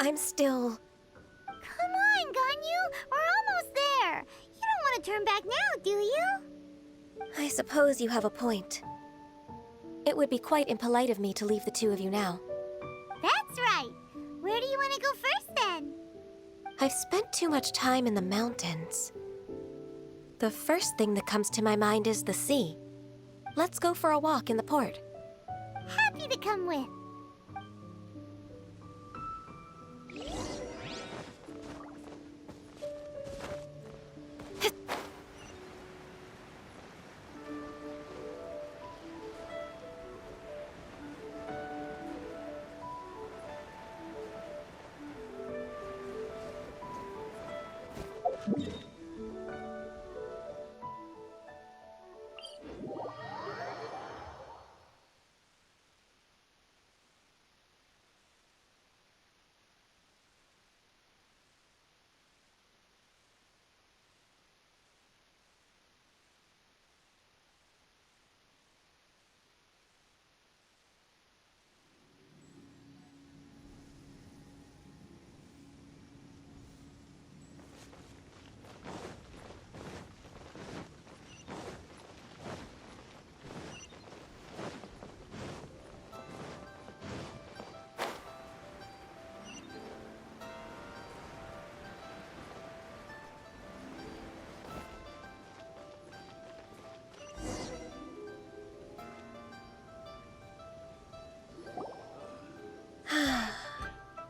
I'm still... Come on, Ganyu! We're almost there! You don't want to turn back now, do you? I suppose you have a point. It would be quite impolite of me to leave the two of you now. That's right! Where do you want to go first, then? I've spent too much time in the mountains. The first thing that comes to my mind is the sea. Let's go for a walk in the port. Happy to come with.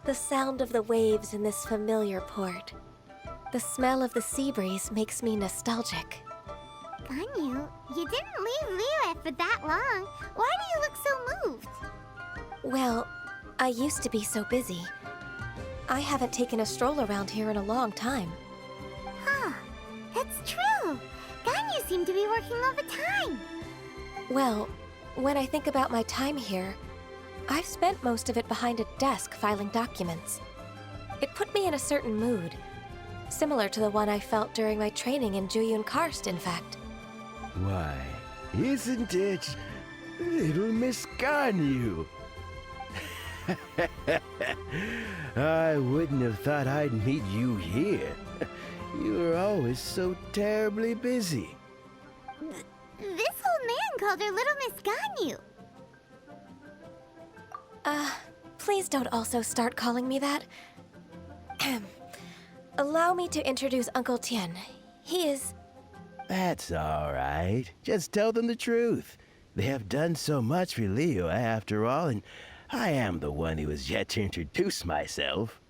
The sound of the waves in this familiar port. The smell of the sea breeze makes me nostalgic. Ganyu, you didn't leave Liyue for that long. Why do you look so moved? Well, I used to be so busy. I haven't taken a stroll around here in a long time. Huh, that's true. Ganyu seemed to be working all the time. Well, when I think about my time here, I've spent most of it behind a desk filing documents. It put me in a certain mood, similar to the one I felt during my training in Jueyun Karst, in fact. Why, isn't it little Miss Ganyu? I wouldn't have thought I'd meet you here. You were always so terribly busy. This old man called her Little Miss Ganyu. Please don't also start calling me that. Allow me to introduce Uncle Tien. He is... That's all right. Just tell them the truth. They have done so much for Liyue after all, and I am the one who has yet to introduce myself.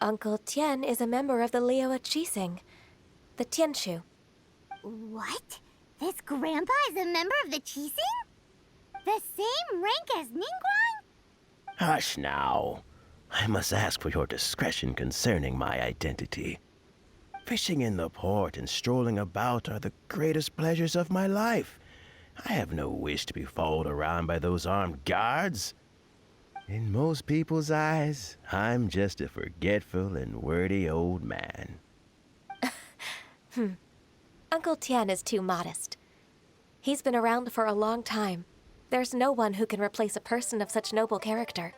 Uncle Tien is a member of the Liyue Qixing, the Tianshu. What? This grandpa is a member of the Qixing? The same rank as Ningguang? Hush now. I must ask for your discretion concerning my identity. Fishing in the port and strolling about are the greatest pleasures of my life. I have no wish to be followed around by those armed guards. In most people's eyes, I'm just a forgetful and wordy old man. Uncle Tien is too modest. He's been around for a long time. There's no one who can replace a person of such noble character.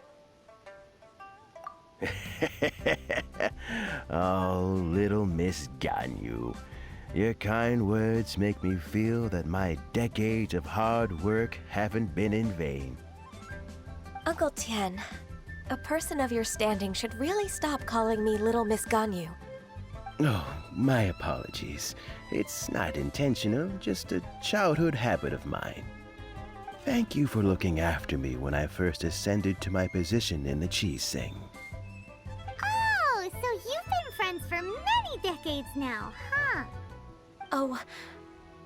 Oh, little Miss Ganyu. Your kind words make me feel that my decades of hard work haven't been in vain. Uncle Tien, a person of your standing should really stop calling me Little Miss Ganyu. Oh, my apologies. It's not intentional, just a childhood habit of mine. Thank you for looking after me when I first ascended to my position in the Qixing. Oh, so you've been friends for many decades now, huh? Oh,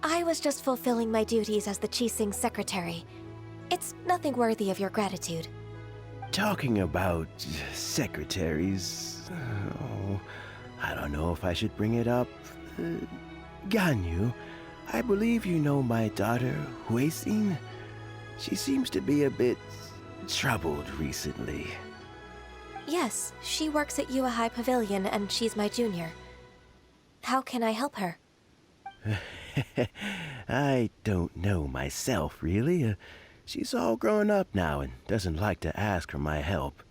I was just fulfilling my duties as the Qixing secretary. It's nothing worthy of your gratitude. Talking about secretaries... Oh, I don't know if I should bring it up. Ganyu, I believe you know my daughter, Huixing. She seems to be a bit troubled recently. Yes, she works at Yuehai High Pavilion and she's my junior. How can I help her? I don't know myself, really. She's all grown up now and doesn't like to ask for my help.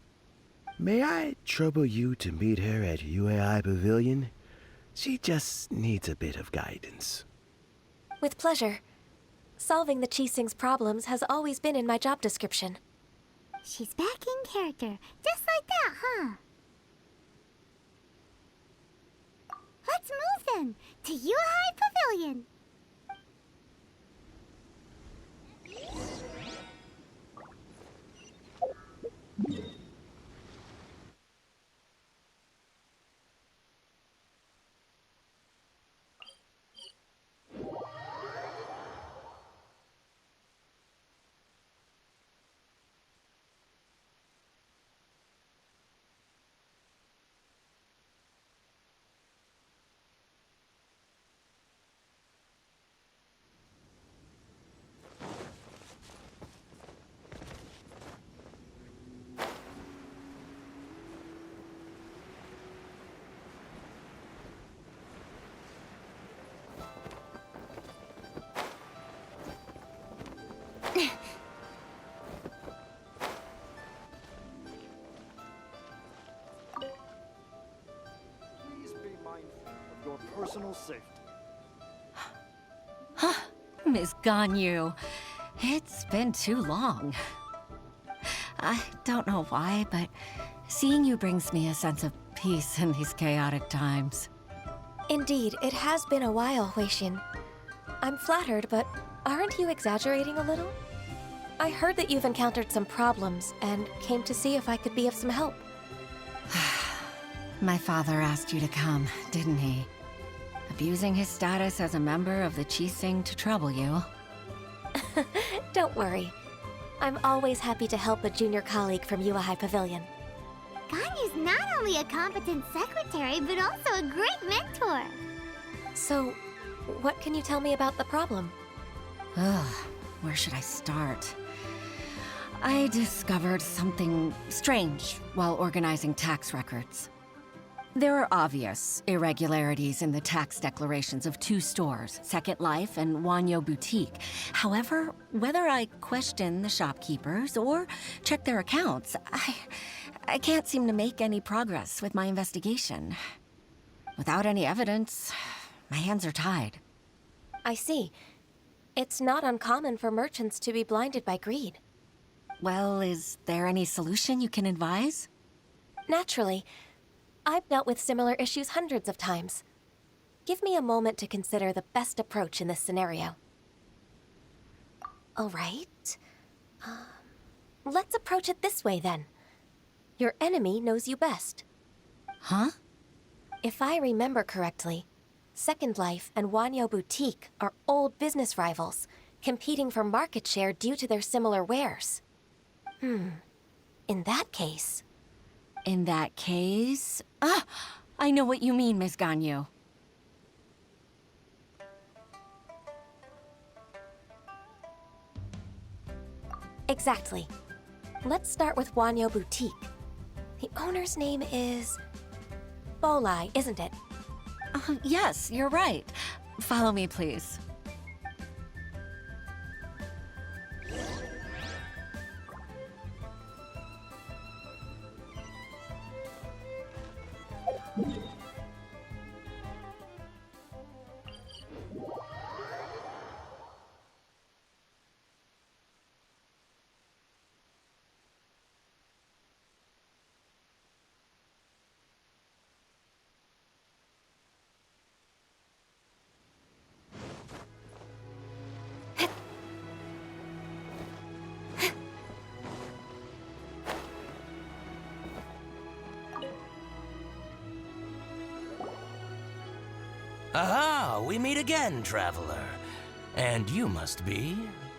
May I trouble you to meet her at UAI Pavilion? She just needs a bit of guidance. With pleasure. Solving the Qixing's problems has always been in my job description. She's back in character, just like that, huh? Let's move then, to Yuhai Pavilion. Please be mindful of your personal safety. Miss Ganyu, it's been too long. I don't know why, but seeing you brings me a sense of peace in these chaotic times. Indeed, it has been a while, Huixin. I'm flattered, but aren't you exaggerating a little? I heard that you've encountered some problems and came to see if I could be of some help. My father asked you to come, didn't he? Abusing his status as a member of the Qixing to trouble you. Don't worry. I'm always happy to help a junior colleague from Yuahai Pavilion. Ganyu's not only a competent secretary, but also a great mentor. So, what can you tell me about the problem? Ugh, where should I start? I discovered something strange while organizing tax records. There are obvious irregularities in the tax declarations of two stores, Second Life and Wanyo Boutique. However, whether I question the shopkeepers or check their accounts, I can't seem to make any progress with my investigation. Without any evidence, my hands are tied. I see. It's not uncommon for merchants to be blinded by greed. Well, is there any solution you can advise? Naturally. I've dealt with similar issues hundreds of times. Give me a moment to consider the best approach in this scenario. All right. Let's approach it this way, then. Your enemy knows you best. Huh? If I remember correctly, Second Life and Wanyo Boutique are old business rivals, competing for market share due to their similar wares. In that case... In that case... I know what you mean, Miss Ganyu. Exactly. Let's start with Wanyo Boutique. The owner's name is... Bolai, isn't it? Yes, you're right. Follow me, please. Aha! We meet again, traveler. And you must be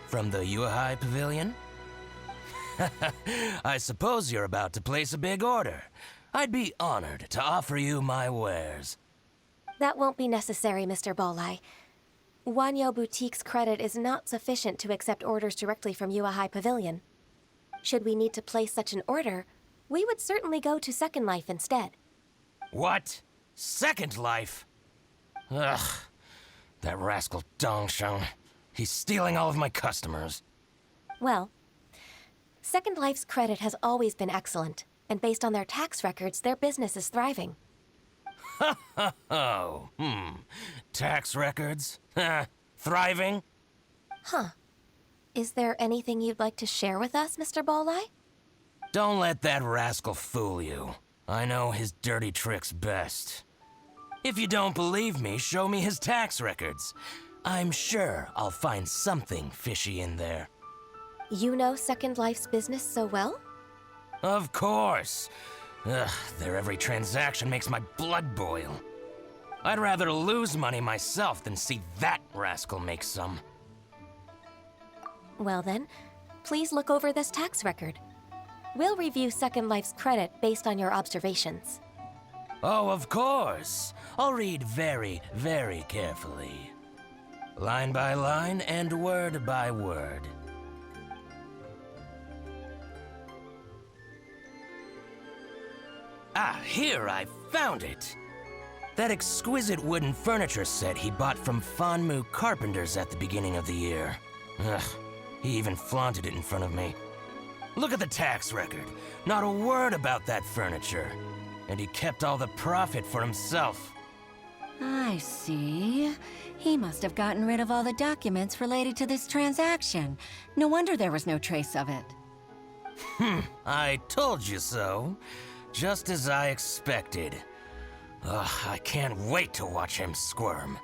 from the Yuhai Pavilion? I suppose you're about to place a big order. I'd be honored to offer you my wares. That won't be necessary, Mr. Bolai. Wanyo Boutique's credit is not sufficient to accept orders directly from Yuahai Pavilion. Should we need to place such an order, we would certainly go to Second Life instead. What? Second Life? Ugh. That rascal Dongsheng. He's stealing all of my customers. Well, Second Life's credit has always been excellent, and based on their tax records, their business is thriving. Oh, tax records? Thriving? Huh. Is there anything you'd like to share with us, Mr. Balleye? Don't let that rascal fool you. I know his dirty tricks best. If you don't believe me, show me his tax records. I'm sure I'll find something fishy in there. You know Second Life's business so well? Of course. Ugh, their every transaction makes my blood boil. I'd rather lose money myself than see that rascal make some. Well then, please look over this tax record. We'll review Second Life's credit based on your observations. Oh, of course. I'll read very, very carefully. Line by line and word by word. Ah, here, I found it. That exquisite wooden furniture set he bought from Fanmu Carpenters at the beginning of the year. Ugh, he even flaunted it in front of me. Look at the tax record. Not a word about that furniture. And he kept all the profit for himself. I see. He must have gotten rid of all the documents related to this transaction. No wonder there was no trace of it. I told you so. Just as I expected. Ugh, I can't wait to watch him squirm.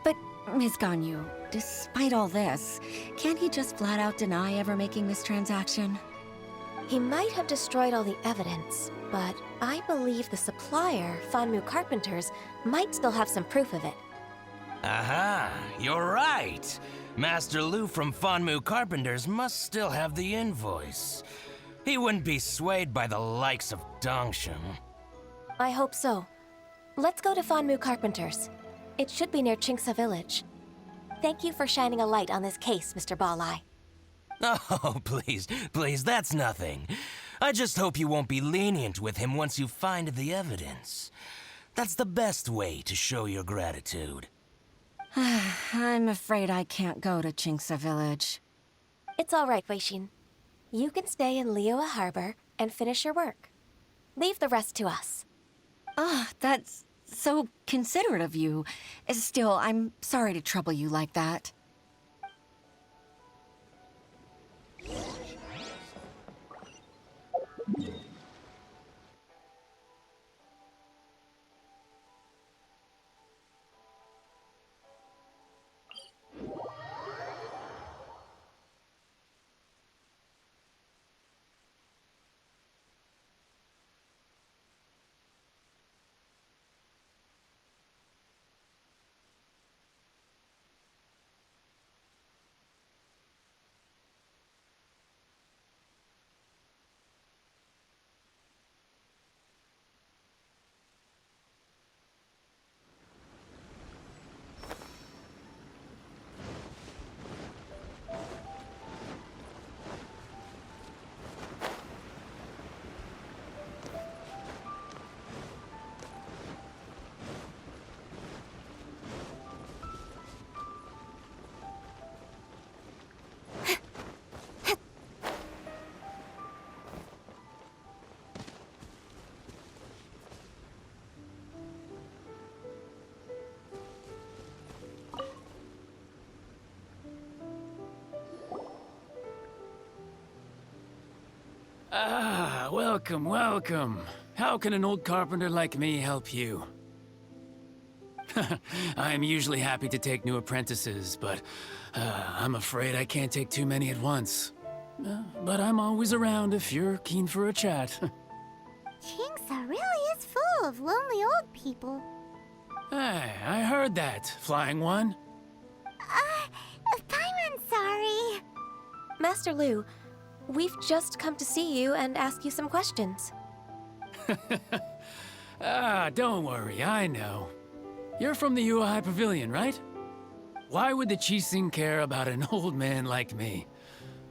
But, Ms. Ganyu, despite all this, can't he just flat out deny ever making this transaction? He might have destroyed all the evidence, but I believe the supplier, Fanmu Carpenters, might still have some proof of it. Aha, you're right. Master Lu from Fanmu Carpenters must still have the invoice. He wouldn't be swayed by the likes of Dongsheng. I hope so. Let's go to Fanmu Carpenters. It should be near Chingsa Village. Thank you for shining a light on this case, Mr. Balleye. Oh, please, that's nothing. I just hope you won't be lenient with him once you find the evidence. That's the best way to show your gratitude. I'm afraid I can't go to Chingsa Village. It's all right, Weixin. You can stay in Liyue Harbor and finish your work. Leave the rest to us. That's so considerate of you. Still, I'm sorry to trouble you like that. Ah, welcome, welcome. How can an old carpenter like me help you? I'm usually happy to take new apprentices, but I'm afraid I can't take too many at once. But I'm always around if you're keen for a chat. Chingsa really is full of lonely old people. Hey, I heard that, Flying One. Paimon, sorry. Master Lu, we've just come to see you and ask you some questions. Don't worry, I know. You're from the Yuehai Pavilion, right? Why would the Qixing care about an old man like me?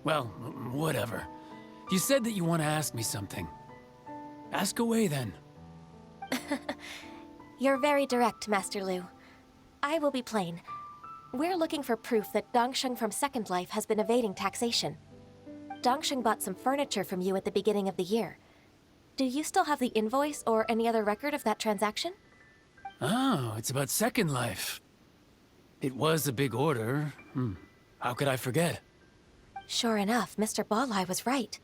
Well, whatever. You said that you want to ask me something. Ask away, then. You're very direct, Master Lu. I will be plain. We're looking for proof that Dongsheng from Second Life has been evading taxation. Dongsheng bought some furniture from you at the beginning of the year. Do you still have the invoice or any other record of that transaction? Oh, it's about Second Life. It was a big order. How could I forget? Sure enough, Mr. Balleye was right.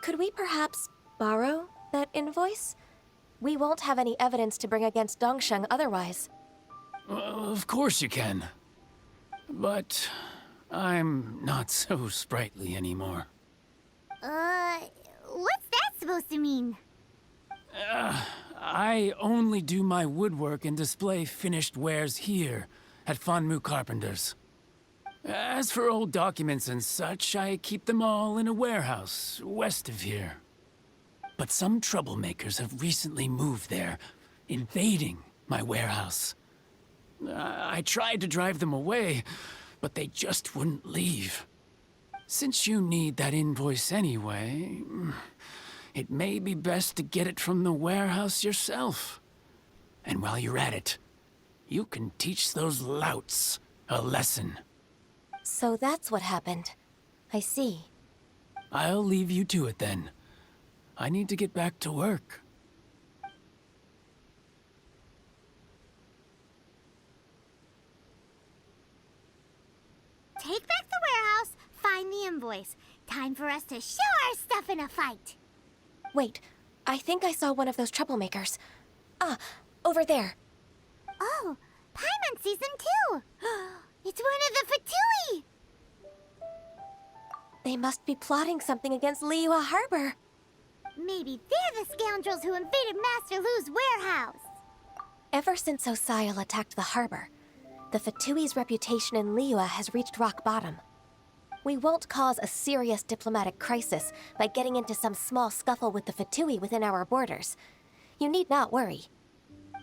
Could we perhaps borrow that invoice? We won't have any evidence to bring against Dongsheng otherwise. Of course you can. But I'm not so sprightly anymore. What's that supposed to mean? I only do my woodwork and display finished wares here at Fanmu Carpenters. As for old documents and such, I keep them all in a warehouse west of here. But some troublemakers have recently moved there, invading my warehouse. I tried to drive them away, but they just wouldn't leave. Since you need that invoice anyway, it may be best to get it from the warehouse yourself. And while you're at it, you can teach those louts a lesson. So that's what happened. I see. I'll leave you to it then. I need to get back to work. Take back the warehouse, find the invoice. Time for us to show our stuff in a fight. Wait, I think I saw one of those troublemakers. Ah, over there. Oh, Paimon sees them too. It's one of the Fatui. They must be plotting something against Liyue Harbor. Maybe they're the scoundrels who invaded Master Lu's warehouse. Ever since Osial attacked the harbor, the Fatui's reputation in Liyue has reached rock bottom. We won't cause a serious diplomatic crisis by getting into some small scuffle with the Fatui within our borders. You need not worry.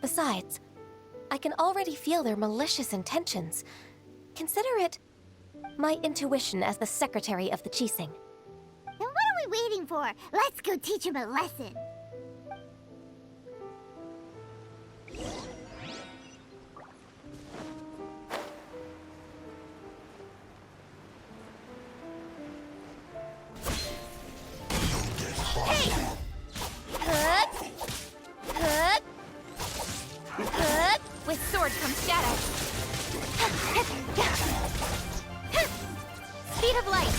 Besides, I can already feel their malicious intentions. Consider it my intuition as the secretary of the Qixing. Then what are we waiting for? Let's go teach him a lesson. With sword comes shadow. Speed of light.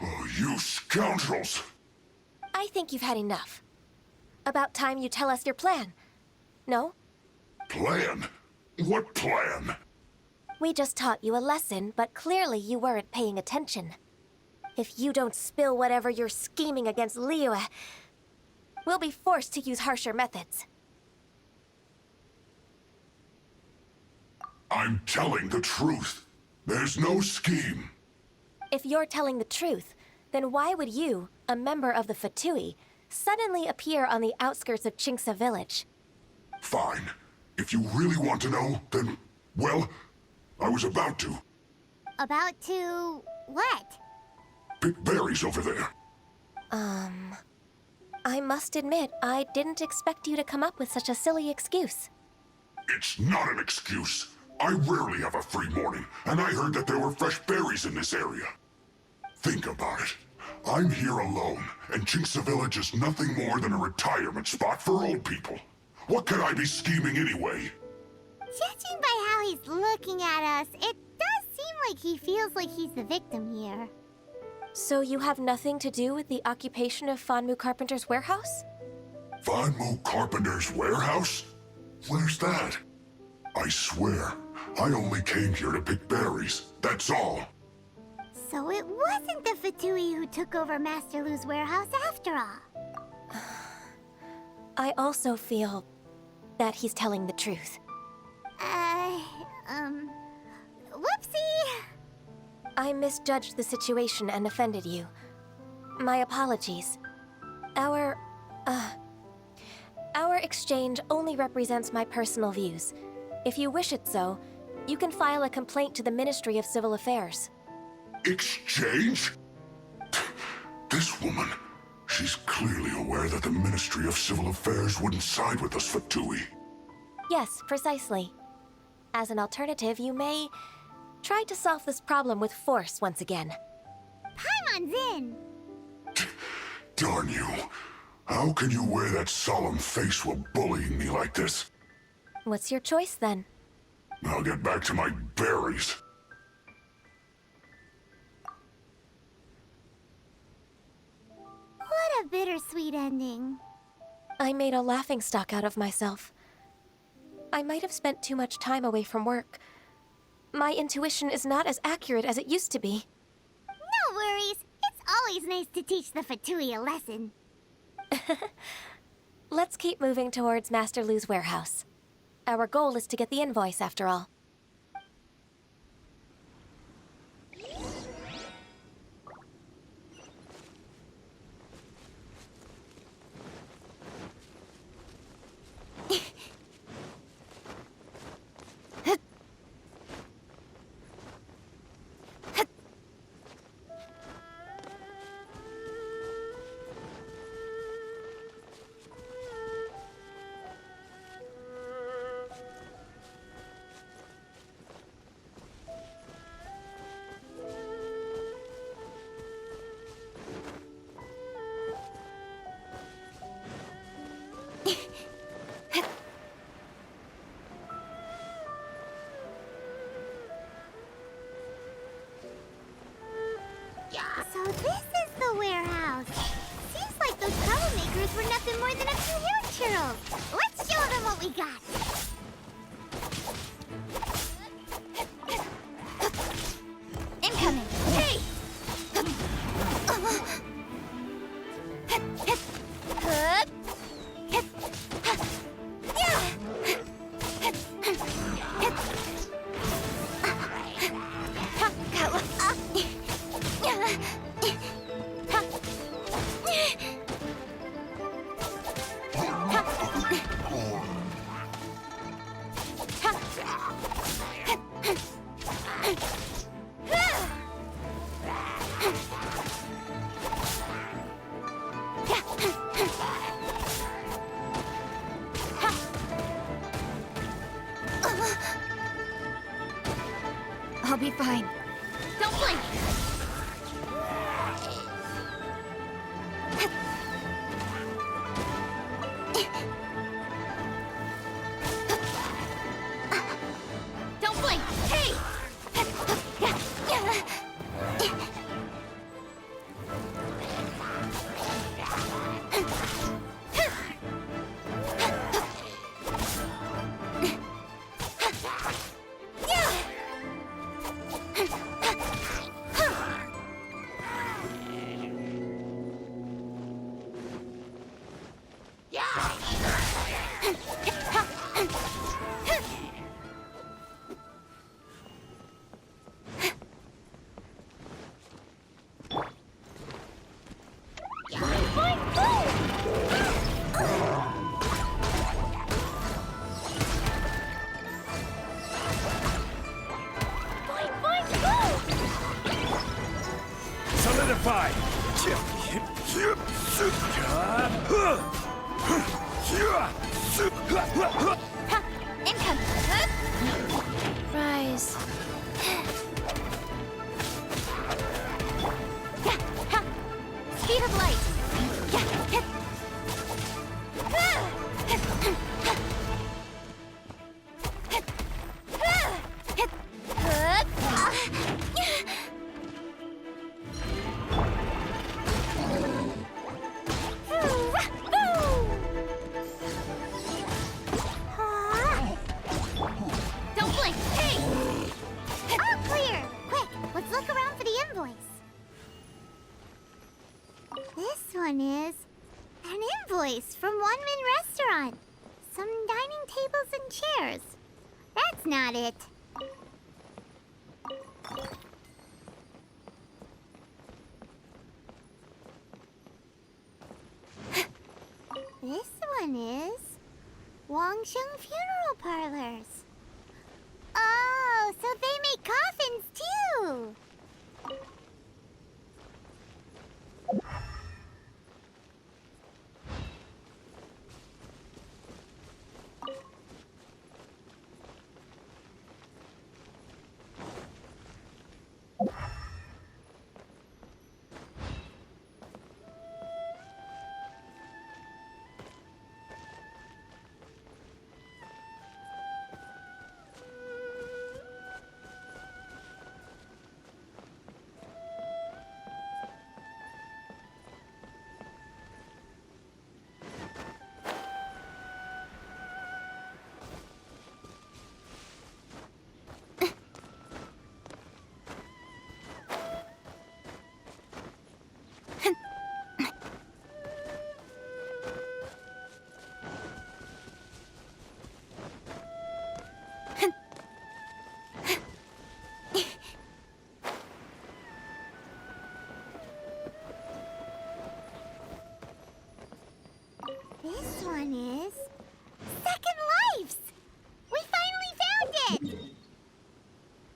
Oh, you scoundrels! I think you've had enough. About time you tell us your plan. No? Plan? What plan? We just taught you a lesson, but clearly you weren't paying attention. If you don't spill whatever you're scheming against Liyue, we'll be forced to use harsher methods. I'm telling the truth. There's no scheme. If you're telling the truth, then why would you, a member of the Fatui, suddenly appear on the outskirts of Qingce village? Fine. If you really want to know, then, well, I was about to. About to what? Pick berries over there. I must admit, I didn't expect you to come up with such a silly excuse. It's not an excuse. I rarely have a free morning, and I heard that there were fresh berries in this area. Think about it. I'm here alone, and Qingce Village is nothing more than a retirement spot for old people. What could I be scheming anyway? Judging by how he's looking at us, it does seem like he feels like he's the victim here. So you have nothing to do with the occupation of Fanmu Carpenter's warehouse? Fanmu Carpenter's warehouse? Where's that? I swear, I only came here to pick berries, that's all. So it wasn't the Fatui who took over Master Lu's warehouse after all. I also feel that he's telling the truth. Whoopsie! I misjudged the situation and offended you. My apologies. Our exchange only represents my personal views. If you wish it so, you can file a complaint to the Ministry of Civil Affairs. Exchange? This woman, she's clearly aware that the Ministry of Civil Affairs wouldn't side with us, Fatui. Yes, precisely. As an alternative, you may try to solve this problem with force once again. Paimon's in! Darn you. How can you wear that solemn face while bullying me like this? What's your choice then? I'll get back to my berries. What a bittersweet ending. I made a laughingstock out of myself. I might have spent too much time away from work. My intuition is not as accurate as it used to be. No worries. It's always nice to teach the Fatui a lesson. Let's keep moving towards Master Lu's warehouse. Our goal is to get the invoice, after all. So this is the warehouse. Seems like those troublemakers were nothing more than a few hair churls. Let's show them what we got. Incoming. Hey! I'll be fine. Don't blink! Don't blink! Hey! Solidify! Rise. Speed of light! Don't blink! Hey! All clear! Quick, let's look around for the invoice. This one is an invoice from One Min Restaurant. Some dining tables and chairs. That's not it. This one is Wangsheng Funeral Parlors. Oh, so they make coffins too. one is Second Lives! We finally found it!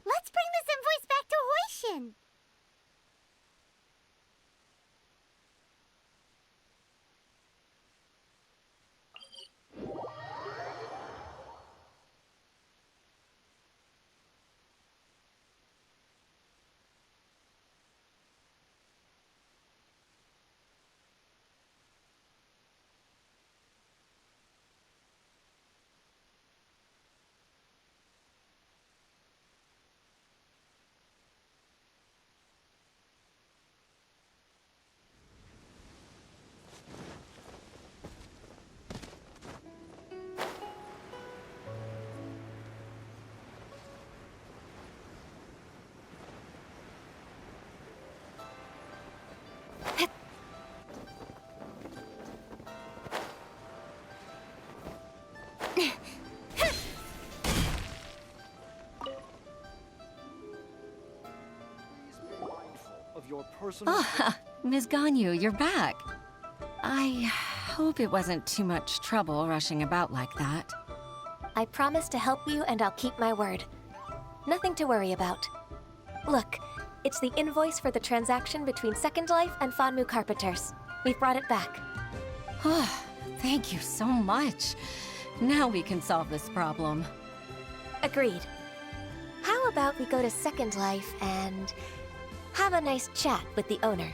Let's bring this invoice back to Hoishin. Ah, Ms. Ganyu, you're back. I hope it wasn't too much trouble rushing about like that. I promise to help you and I'll keep my word. Nothing to worry about. Look, it's the invoice for the transaction between Second Life and Fanmu Carpenters. We've brought it back. Oh, thank you so much. Now we can solve this problem. Agreed. How about we go to Second Life and have a nice chat with the owner?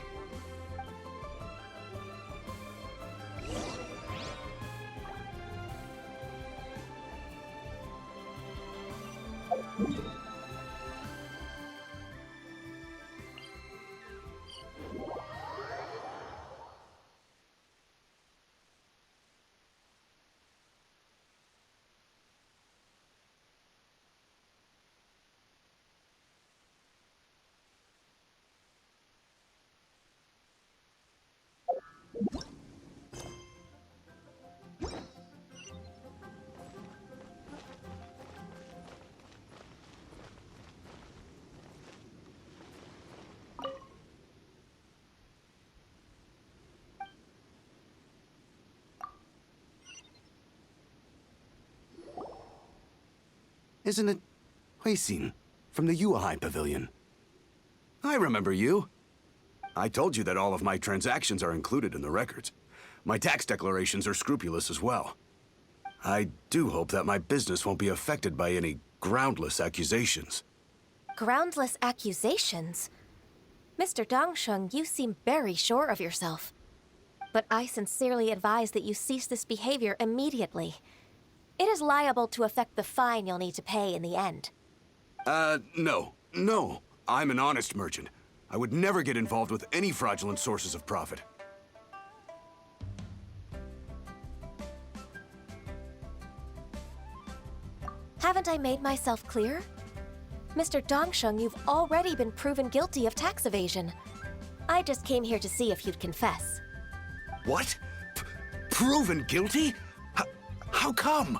Isn't it Huixin from the Yuehai Pavilion? I remember you. I told you that all of my transactions are included in the records. My tax declarations are scrupulous as well. I do hope that my business won't be affected by any groundless accusations. Groundless accusations? Mr. Dongsheng, you seem very sure of yourself. But I sincerely advise that you cease this behavior immediately. It is liable to affect the fine you'll need to pay in the end. No. I'm an honest merchant. I would never get involved with any fraudulent sources of profit. Haven't I made myself clear? Mr. Dongsheng, you've already been proven guilty of tax evasion. I just came here to see if you'd confess. What? Proven guilty? How come?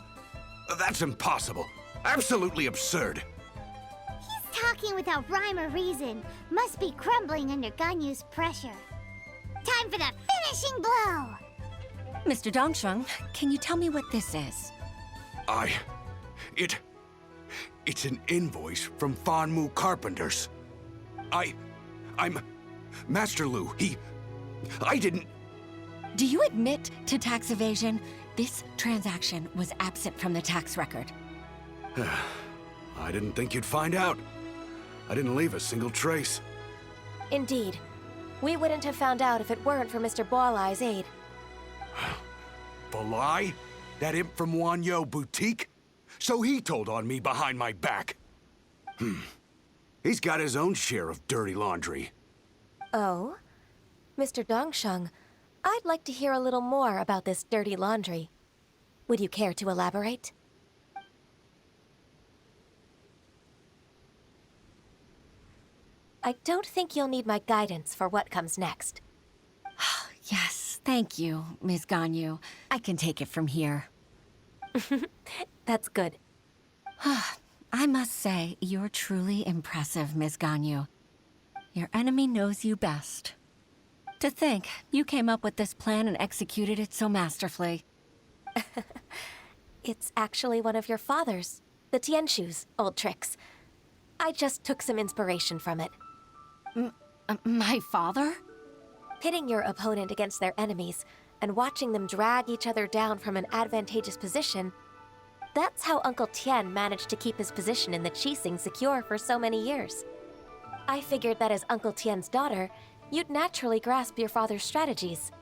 That's impossible. Absolutely absurd. He's talking without rhyme or reason. Must be crumbling under Ganyu's pressure. Time for the finishing blow! Mr. Dongsheng, can you tell me what this is? It's an invoice from Fanmu Carpenters. I'm Master Lu. I didn't... Do you admit to tax evasion? This transaction was absent from the tax record. I didn't think you'd find out. I didn't leave a single trace. Indeed. We wouldn't have found out if it weren't for Mr. Boalai's aid. Balai? That imp from Wanyo Boutique? So he told on me behind my back. He's got his own share of dirty laundry. Oh? Mr. Dongsheng, I'd like to hear a little more about this dirty laundry. Would you care to elaborate? I don't think you'll need my guidance for what comes next. Yes, thank you, Ms. Ganyu. I can take it from here. That's good. I must say, you're truly impressive, Ms. Ganyu. Your enemy knows you best. To think, you came up with this plan and executed it so masterfully. It's actually one of your father's, the Tianshu's, old tricks. I just took some inspiration from it. My father? Pitting your opponent against their enemies and watching them drag each other down from an advantageous position, that's how Uncle Tian managed to keep his position in the Qixing secure for so many years. I figured that as Uncle Tian's daughter, you'd naturally grasp your father's strategies.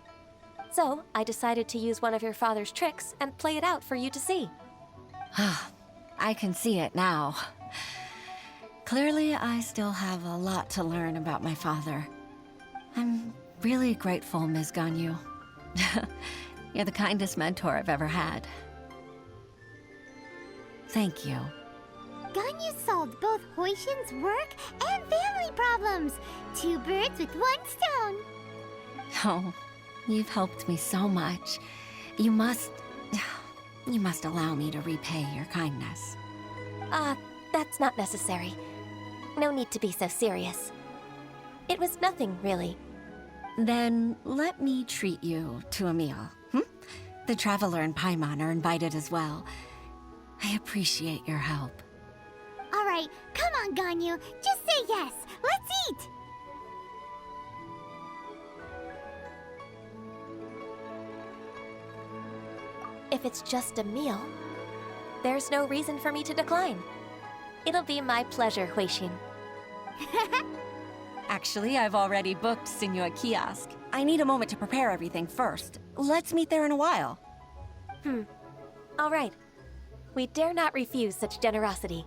So, I decided to use one of your father's tricks and play it out for you to see. I can see it now. Clearly, I still have a lot to learn about my father. I'm really grateful, Ms. Ganyu. You're the kindest mentor I've ever had. Thank you. Ganyu solved both Huixin's work and family problems. 2 birds with 1 stone. Oh, you've helped me so much. You must allow me to repay your kindness. That's not necessary. No need to be so serious. It was nothing, really. Then let me treat you to a meal. The Traveler and Paimon are invited as well. I appreciate your help. All right, come on, Ganyu. Just say yes. Let's eat. If it's just a meal, there's no reason for me to decline. It'll be my pleasure, Huixin. Actually, I've already booked Senua Kiosk. I need a moment to prepare everything first. Let's meet there in a while. All right. We dare not refuse such generosity.